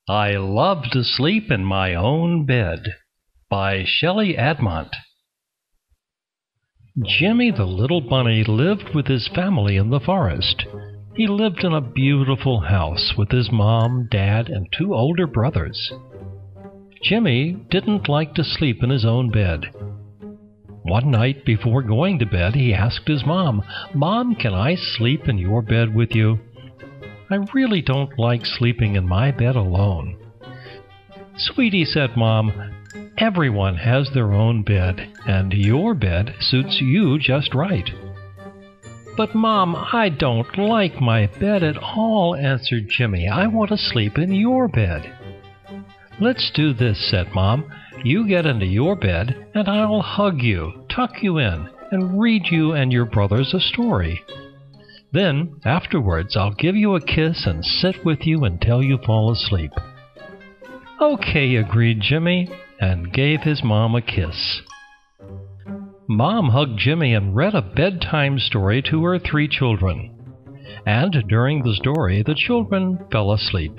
I Love to Sleep in My Own Bed by Shelley Admont. Jimmy the little bunny lived with his family in the forest. He lived in a beautiful house with his mom, dad, and two older brothers. Jimmy didn't like to sleep in his own bed. One night before going to bed, he asked his mom, "Mom, can I sleep in your bed with you? I really don't like sleeping in my bed alone." "Sweetie," said Mom, "everyone has their own bed, and your bed suits you just right." "But Mom, I don't like my bed at all," answered Jimmy. "I want to sleep in your bed." "Let's do this," said Mom. "You get into your bed, and I'll hug you, tuck you in, and read you and your brothers a story. Then, afterwards, I'll give you a kiss and sit with you until you fall asleep." "Okay," agreed Jimmy, and gave his mom a kiss. Mom hugged Jimmy and read a bedtime story to her three children. And during the story, the children fell asleep.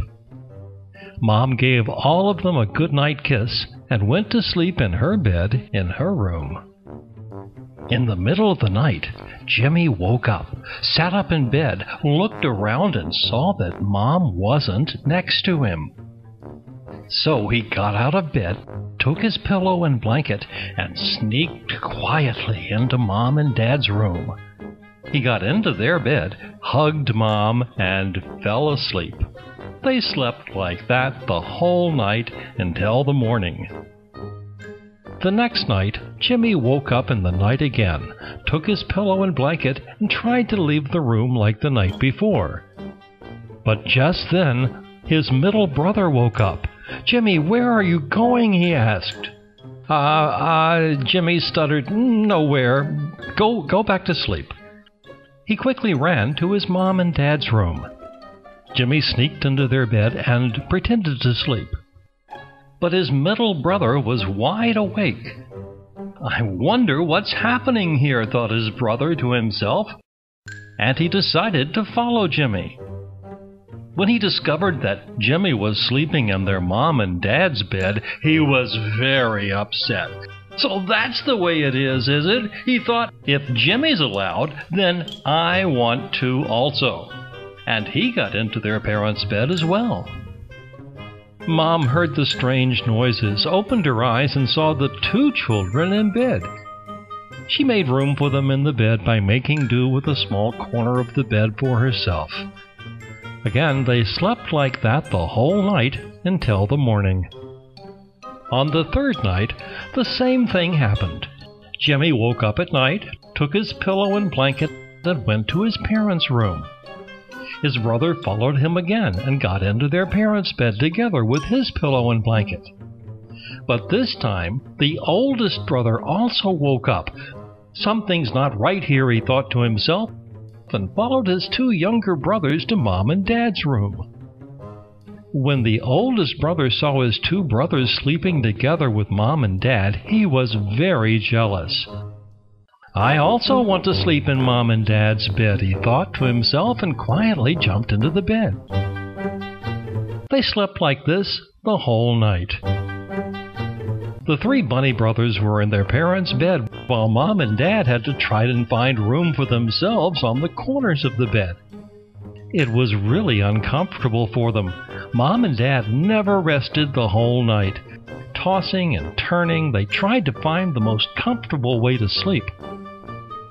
Mom gave all of them a good-night kiss and went to sleep in her bed in her room. In the middle of the night, Jimmy woke up, sat up in bed, looked around, and saw that Mom wasn't next to him. So he got out of bed, took his pillow and blanket, and sneaked quietly into Mom and Dad's room. He got into their bed, hugged Mom, and fell asleep. They slept like that the whole night until the morning. The next night, Jimmy woke up in the night again, took his pillow and blanket, and tried to leave the room like the night before. But just then, his middle brother woke up. "Jimmy, where are you going?" he asked. Jimmy stuttered, "Nowhere. Go back to sleep." He quickly ran to his mom and dad's room. Jimmy sneaked into their bed and pretended to sleep. But his middle brother was wide awake. "I wonder what's happening here," thought his brother to himself, and he decided to follow Jimmy. When he discovered that Jimmy was sleeping in their mom and dad's bed, he was very upset. "So that's the way it is it?" he thought. "If Jimmy's allowed, then I want to also." And he got into their parents' bed as well. Mom heard the strange noises, opened her eyes, and saw the two children in bed. She made room for them in the bed by making do with a small corner of the bed for herself. Again, they slept like that the whole night until the morning. On the third night, the same thing happened. Jimmy woke up at night, took his pillow and blanket, and went to his parents' room. His brother followed him again and got into their parents' bed together with his pillow and blanket. But this time, the oldest brother also woke up. "Something's not right here," he thought to himself, and followed his two younger brothers to Mom and Dad's room. When the oldest brother saw his two brothers sleeping together with Mom and Dad, he was very jealous. "I also want to sleep in Mom and Dad's bed," he thought to himself, and quietly jumped into the bed. They slept like this the whole night. The three bunny brothers were in their parents' bed, while Mom and Dad had to try and find room for themselves on the corners of the bed. It was really uncomfortable for them. Mom and Dad never rested the whole night. Tossing and turning, they tried to find the most comfortable way to sleep.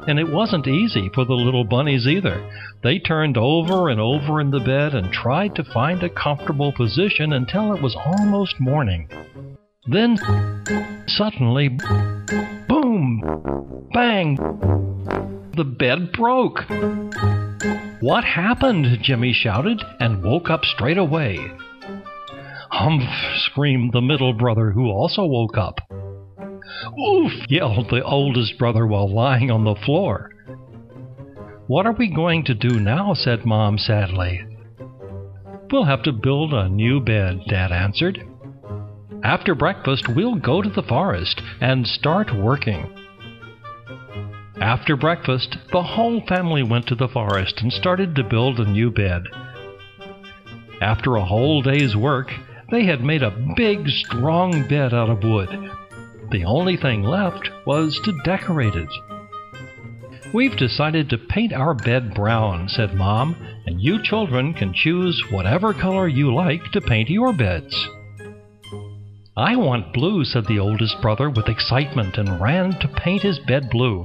And it wasn't easy for the little bunnies either. They turned over and over in the bed and tried to find a comfortable position until it was almost morning. Then, suddenly, boom, bang, the bed broke. "What happened?" Jimmy shouted, and woke up straight away. "Humph!" screamed the middle brother, who also woke up. "Oof!" yelled the oldest brother while lying on the floor. "What are we going to do now?" said Mom sadly. "We'll have to build a new bed," Dad answered. "After breakfast, we'll go to the forest and start working." After breakfast, the whole family went to the forest and started to build a new bed. After a whole day's work, They had made a big, strong bed out of wood. The only thing left was to decorate it. "We've decided to paint our bed brown," said Mom, "and you children can choose whatever color you like to paint your beds." "I want blue," said the oldest brother with excitement, and ran to paint his bed blue.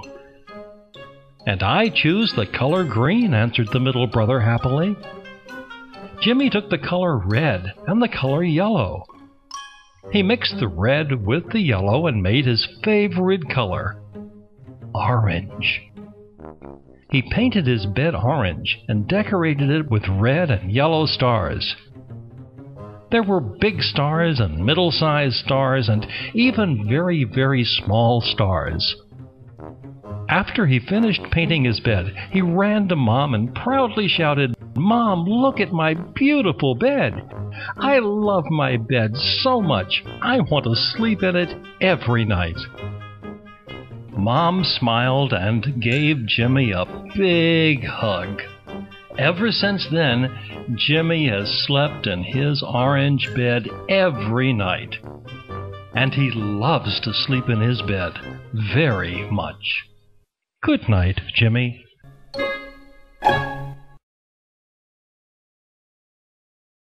"And I choose the color green," answered the middle brother happily. Jimmy took the color red and the color yellow. He mixed the red with the yellow and made his favorite color, orange. He painted his bed orange and decorated it with red and yellow stars. There were big stars and middle-sized stars and even very, very small stars. After he finished painting his bed, he ran to Mom and proudly shouted, "Mom, look at my beautiful bed! I love my bed so much. I want to sleep in it every night." Mom smiled and gave Jimmy a big hug. Ever since then, Jimmy has slept in his orange bed every night. And he loves to sleep in his bed very much. Good night, Jimmy.